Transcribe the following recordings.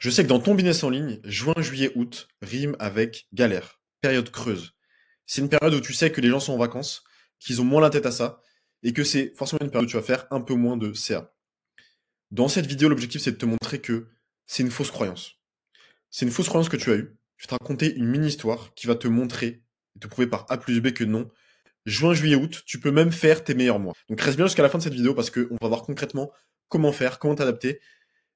Je sais que dans ton business en ligne, juin, juillet, août rime avec galère, période creuse. C'est une période où tu sais que les gens sont en vacances, qu'ils ont moins la tête à ça, et que c'est forcément une période où tu vas faire un peu moins de CA. Dans cette vidéo, l'objectif c'est de te montrer que c'est une fausse croyance. C'est une fausse croyance que tu as eue. Je vais te raconter une mini-histoire qui va te montrer et te prouver par A plus B que non. Juin, juillet, août, tu peux même faire tes meilleurs mois. Donc reste bien jusqu'à la fin de cette vidéo parce qu'on va voir concrètement comment faire, comment t'adapter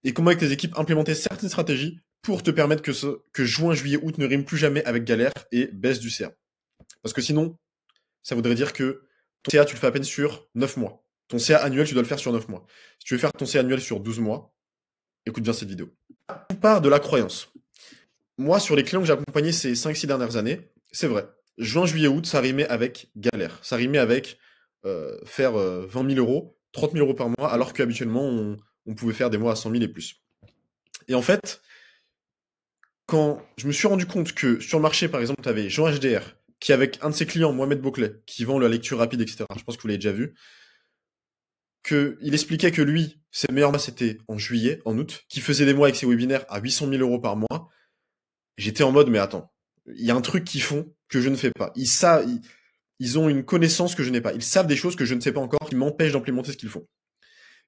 et comment avec tes équipes implémenter certaines stratégies pour te permettre que juin, juillet, août ne rime plus jamais avec galère et baisse du CA. Parce que sinon, ça voudrait dire que ton CA, tu le fais à peine sur 9 mois. Ton CA annuel, tu dois le faire sur 9 mois. Si tu veux faire ton CA annuel sur 12 mois, écoute bien cette vidéo. On part de la croyance. Moi, sur les clients que j'ai accompagnés ces 5-6 dernières années, c'est vrai. Juin, juillet, août, ça rimait avec galère. Ça rimait avec faire 20 000 euros, 30 000 euros par mois, alors qu'habituellement, on pouvait faire des mois à 100 000 et plus. Et en fait, quand je me suis rendu compte que sur le marché, par exemple, tu avais Jean HDR, qui avec un de ses clients, Mohamed Bouclet, qui vend la lecture rapide, etc., je pense que vous l'avez déjà vu, qu'il expliquait que lui, ses meilleurs mois, c'était en juillet, en août, qui faisait des mois avec ses webinaires à 800 000 euros par mois. J'étais en mode, mais attends, il y a un truc qu'ils font que je ne fais pas. Ils ont une connaissance que je n'ai pas. Ils savent des choses que je ne sais pas encore, qui m'empêchent d'implémenter ce qu'ils font.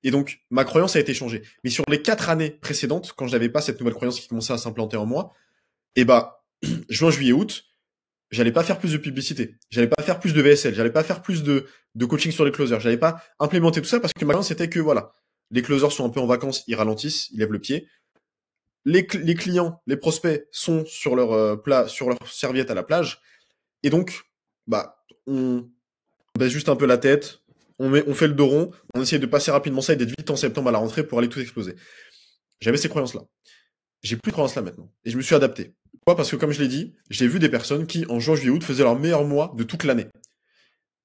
Et donc, ma croyance a été changée. Mais sur les 4 années précédentes, quand je n'avais pas cette nouvelle croyance qui commençait à s'implanter en moi, et bah, juin, juillet, août, j'allais pas faire plus de publicité, j'allais pas faire plus de VSL, j'allais pas faire plus de coaching sur les closers, j'allais pas implémenter tout ça parce que ma croyance c'était que voilà, les closers sont un peu en vacances, ils ralentissent, ils lèvent le pied. Les clients, les prospects sont sur leur plat, sur leur serviette à la plage, et donc, bah, on baisse juste un peu la tête, on fait le dos rond, on essaie de passer rapidement ça et d'être vite en septembre à la rentrée pour aller tout exploser. J'avais ces croyances-là. J'ai plus de croyances là maintenant. Et je me suis adapté. Pourquoi? Parce que comme je l'ai dit, j'ai vu des personnes qui, en juin, juillet, août, faisaient leur meilleur mois de toute l'année.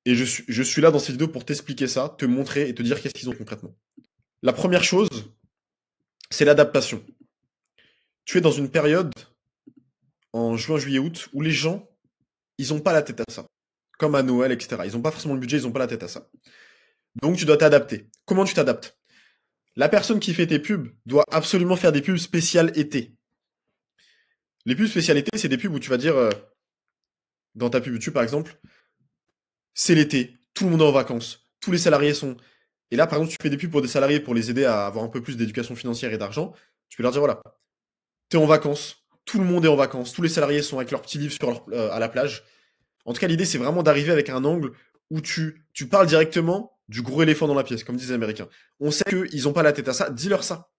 Et je suis là dans cette vidéo pour t'expliquer ça, te montrer et te dire qu'est-ce qu'ils ont concrètement. La première chose, c'est l'adaptation. Tu es dans une période, en juin, juillet, août, où les gens, ils ont pas la tête à ça. Comme à Noël, etc. Ils ont pas forcément le budget, ils ont pas la tête à ça. Donc tu dois t'adapter. Comment tu t'adaptes? La personne qui fait tes pubs doit absolument faire des pubs spéciales été. Les pubs spéciales été, c'est des pubs où tu vas dire, dans ta pub YouTube par exemple, c'est l'été, tout le monde est en vacances, tous les salariés sont. Et là, par exemple, tu fais des pubs pour des salariés pour les aider à avoir un peu plus d'éducation financière et d'argent. Tu peux leur dire voilà, t'es en vacances, tout le monde est en vacances, tous les salariés sont avec leurs petits livres à la plage. En tout cas, l'idée, c'est vraiment d'arriver avec un angle où tu parles directement du gros éléphant dans la pièce, comme disent les Américains. On sait qu'ils n'ont pas la tête à ça, dis-leur ça.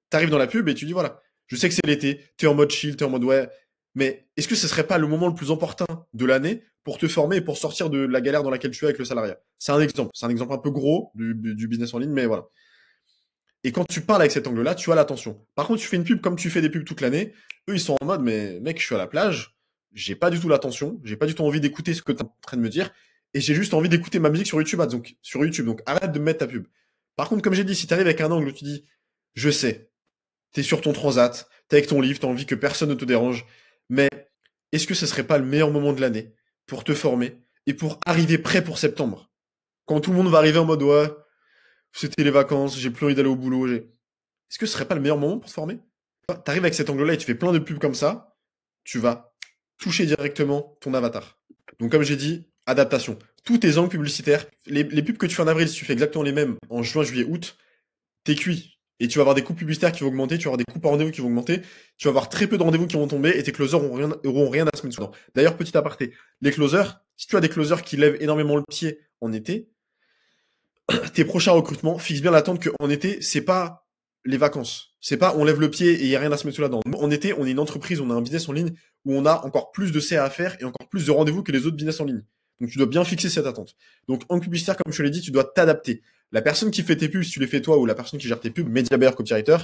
T'arrives dans la pub et tu dis voilà, je sais que c'est l'été, t'es en mode chill, t'es en mode ouais, mais est-ce que ce serait pas le moment le plus opportun de l'année pour te former et pour sortir de la galère dans laquelle tu es avec le salariat? C'est un exemple un peu gros du business en ligne, mais voilà. Et quand tu parles avec cet angle-là, tu as l'attention. Par contre, tu fais une pub comme tu fais des pubs toute l'année, eux ils sont en mode mais mec, je suis à la plage, j'ai pas du tout l'attention, j'ai pas du tout envie d'écouter ce que tu es en train de me dire, et j'ai juste envie d'écouter ma musique sur YouTube, donc arrête de me mettre ta pub. Par contre, comme j'ai dit, si tu arrives avec un angle où tu dis je sais, t'es sur ton transat, t'es avec ton livre, t'as envie que personne ne te dérange, mais est-ce que ce serait pas le meilleur moment de l'année pour te former et pour arriver prêt pour septembre? Quand tout le monde va arriver en mode ouais, c'était les vacances, j'ai plus envie d'aller au boulot, est-ce que ce serait pas le meilleur moment pour te former? T'arrives avec cet angle-là et tu fais plein de pubs comme ça, tu vas toucher directement ton avatar. Donc comme j'ai dit, adaptation. Tous tes angles publicitaires, les pubs que tu fais en avril, si tu fais exactement les mêmes en juin, juillet, août, t'es cuit. Et tu vas avoir des coûts publicitaires qui vont augmenter, tu vas avoir des coûts par rendez-vous qui vont augmenter, tu vas avoir très peu de rendez-vous qui vont tomber et tes closers auront rien à se mettre dedans. D'ailleurs, petit aparté, les closers, si tu as des closers qui lèvent énormément le pied en été, tes prochains recrutements, fixe bien l'attente qu'en été, c'est pas les vacances. C'est pas on lève le pied et il y a rien à se mettre là-dedans. En été, on est une entreprise, on a un business en ligne où on a encore plus de CA à faire et encore plus de rendez-vous que les autres business en ligne. Donc tu dois bien fixer cette attente. Donc en publicitaire, comme je l'ai dit, tu dois t'adapter. La personne qui fait tes pubs, si tu les fais toi, ou la personne qui gère tes pubs, media buyer, copywriter,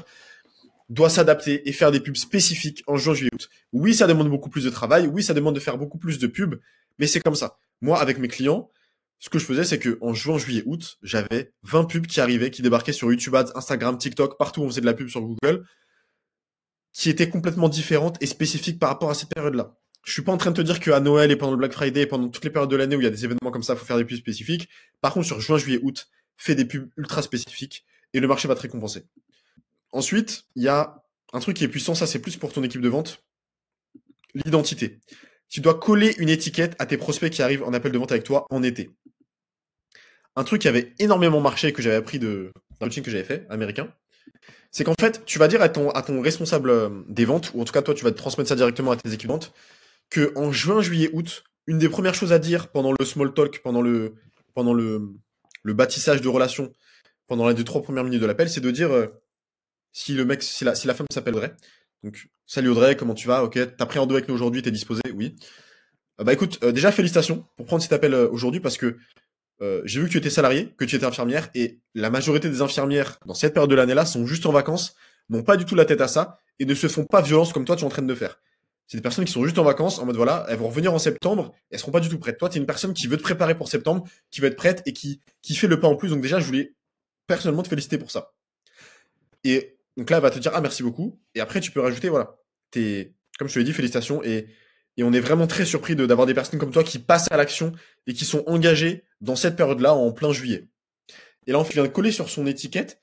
doit s'adapter et faire des pubs spécifiques en juin, juillet, août. Oui, ça demande beaucoup plus de travail. Oui, ça demande de faire beaucoup plus de pubs. Mais c'est comme ça. Moi, avec mes clients, ce que je faisais, c'est que en juin, juillet, août, j'avais 20 pubs qui arrivaient, qui débarquaient sur YouTube Ads, Instagram, TikTok, partout où on faisait de la pub sur Google, qui étaient complètement différentes et spécifiques par rapport à cette période-là. Je suis pas en train de te dire qu'à Noël et pendant le Black Friday et pendant toutes les périodes de l'année où il y a des événements comme ça, il faut faire des pubs spécifiques. Par contre, sur juin, juillet, août, fais des pubs ultra spécifiques et le marché va te récompenser. Ensuite, il y a un truc qui est puissant, ça c'est plus pour ton équipe de vente, l'identité. Tu dois coller une étiquette à tes prospects qui arrivent en appel de vente avec toi en été. Un truc qui avait énormément marché et que j'avais appris d'un coaching que j'avais fait, américain, c'est qu'en fait, tu vas dire à ton responsable des ventes, ou en tout cas toi tu vas te transmettre ça directement à tes équipes de vente, que en juin, juillet, août, une des premières choses à dire pendant le small talk, pendant le bâtissage de relations, pendant les 2-3 premières minutes de l'appel, c'est de dire si le mec, si la femme s'appelle Audrey. Donc, salut Audrey, comment tu vas? Ok, t'as pris un dos avec nous aujourd'hui, t'es disposé? Oui. Bah écoute, déjà félicitations pour prendre cet appel aujourd'hui parce que j'ai vu que tu étais salarié, que tu étais infirmière, et la majorité des infirmières dans cette période de l'année-là sont juste en vacances, n'ont pas du tout la tête à ça, et ne se font pas violence comme toi tu es en train de faire. C'est des personnes qui sont juste en vacances, en mode voilà, elles vont revenir en septembre, et elles seront pas du tout prêtes. Toi, tu es une personne qui veut te préparer pour septembre, qui veut être prête, et qui fait le pas en plus. Donc déjà, je voulais personnellement te féliciter pour ça. Et donc là, elle va te dire, ah merci beaucoup, et après tu peux rajouter, voilà, comme je te l'ai dit, félicitations, et on est vraiment très surpris d'avoir des personnes comme toi qui passent à l'action et qui sont engagées dans cette période-là en plein juillet. Et là, on vient de coller sur son étiquette,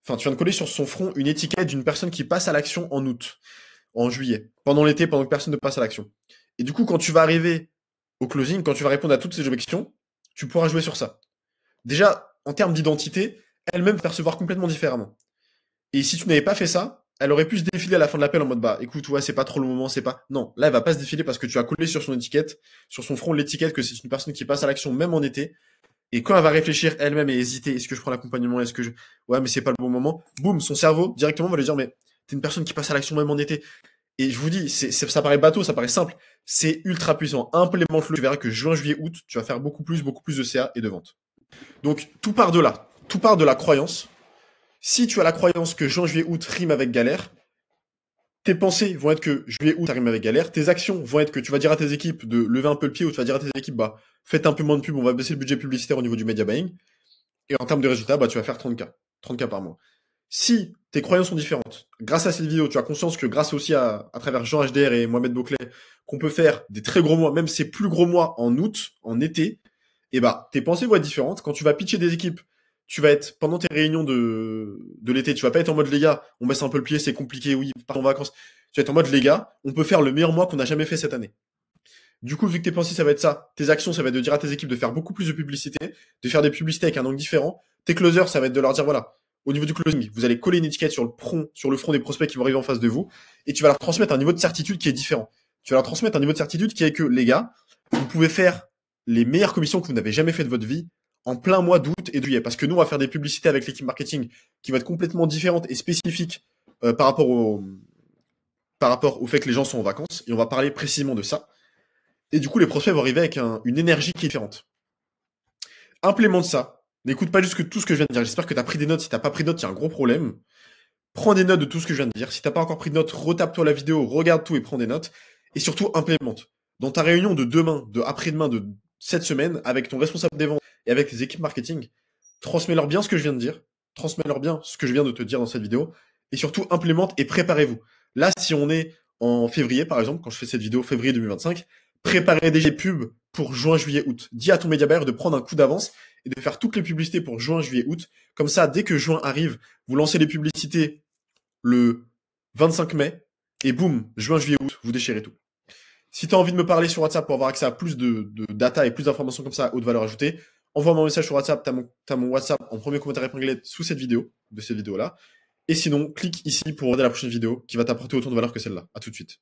enfin, tu viens de coller sur son front une étiquette d'une personne qui passe à l'action en août, en juillet, pendant l'été, pendant que personne ne passe à l'action. Et du coup, quand tu vas arriver au closing, quand tu vas répondre à toutes ces objections, tu pourras jouer sur ça. Déjà, en termes d'identité, elle-même va percevoir complètement différemment. Et si tu n'avais pas fait ça, elle aurait pu se défiler à la fin de l'appel en mode bah écoute, ouais, c'est pas trop le moment, c'est pas. Non, là, elle va pas se défiler parce que tu as collé sur son étiquette, sur son front l'étiquette que c'est une personne qui passe à l'action même en été. Et quand elle va réfléchir elle-même et hésiter, est-ce que je prends l'accompagnement, est-ce que je. Ouais, mais c'est pas le bon moment. Boum, son cerveau directement va lui dire mais t'es une personne qui passe à l'action même en été. Et je vous dis, ça paraît bateau, ça paraît simple. C'est ultra puissant. Implémente-le. Tu verras que juin, juillet, août, tu vas faire beaucoup plus de CA et de vente. Donc, tout part de là. Tout part de la croyance. Si tu as la croyance que juin, juillet, août rime avec galère, tes pensées vont être que juillet, août rime avec galère. Tes actions vont être que tu vas dire à tes équipes de lever un peu le pied ou tu vas dire à tes équipes, bah, faites un peu moins de pub, on va baisser le budget publicitaire au niveau du media buying. Et en termes de résultats, bah, tu vas faire 30K. 30K par mois. Si tes croyances sont différentes, grâce à cette vidéo, tu as conscience que grâce aussi à travers Jean HDR et Mohamed Bouclet, qu'on peut faire des très gros mois, même ces plus gros mois en août, en été, et bah, tes pensées vont être différentes. Quand tu vas pitcher des équipes, tu vas être, pendant tes réunions de l'été, tu vas pas être en mode, les gars, on baisse un peu le pied, c'est compliqué, oui, part en vacances. Tu vas être en mode, les gars, on peut faire le meilleur mois qu'on a jamais fait cette année. Du coup, vu que tes pensées, ça va être ça, tes actions, ça va être de dire à tes équipes de faire beaucoup plus de publicité, de faire des publicités avec un angle différent. Tes closers, ça va être de leur dire, voilà, au niveau du closing, vous allez coller une étiquette sur le front des prospects qui vont arriver en face de vous, et tu vas leur transmettre un niveau de certitude qui est différent. Tu vas leur transmettre un niveau de certitude qui est que, les gars, vous pouvez faire les meilleures commissions que vous n'avez jamais fait de votre vie en plein mois d'août et de juillet. Parce que nous, on va faire des publicités avec l'équipe marketing qui va être complètement différente et spécifique par rapport au fait que les gens sont en vacances. Et on va parler précisément de ça. Et du coup, les prospects vont arriver avec une énergie qui est différente. Implémente ça. N'écoute pas juste tout ce que je viens de dire. J'espère que tu as pris des notes. Si tu n'as pas pris de notes, il y a un gros problème. Prends des notes de tout ce que je viens de dire. Si tu n'as pas encore pris de notes, retape-toi la vidéo, regarde tout et prends des notes. Et surtout, implémente. Dans ta réunion de demain, de après-demain, de cette semaine, avec ton responsable des ventes et avec tes équipes marketing, transmets-leur bien ce que je viens de dire. Transmets-leur bien ce que je viens de te dire dans cette vidéo. Et surtout, implémente et préparez-vous. Là, si on est en février, par exemple, quand je fais cette vidéo, février 2025, préparez déjà les pubs pour juin, juillet, août. Dis à ton média buyer de prendre un coup d'avance et de faire toutes les publicités pour juin, juillet, août. Comme ça, dès que juin arrive, vous lancez les publicités le 25 mai et boum, juin, juillet, août, vous déchirez tout. Si tu as envie de me parler sur WhatsApp pour avoir accès à plus de data et plus d'informations comme ça à haute valeur ajoutée, envoie-moi un message sur WhatsApp, tu as mon WhatsApp en premier commentaire épinglé sous cette vidéo, de cette vidéo-là. Et sinon, clique ici pour regarder la prochaine vidéo qui va t'apporter autant de valeur que celle-là. À tout de suite.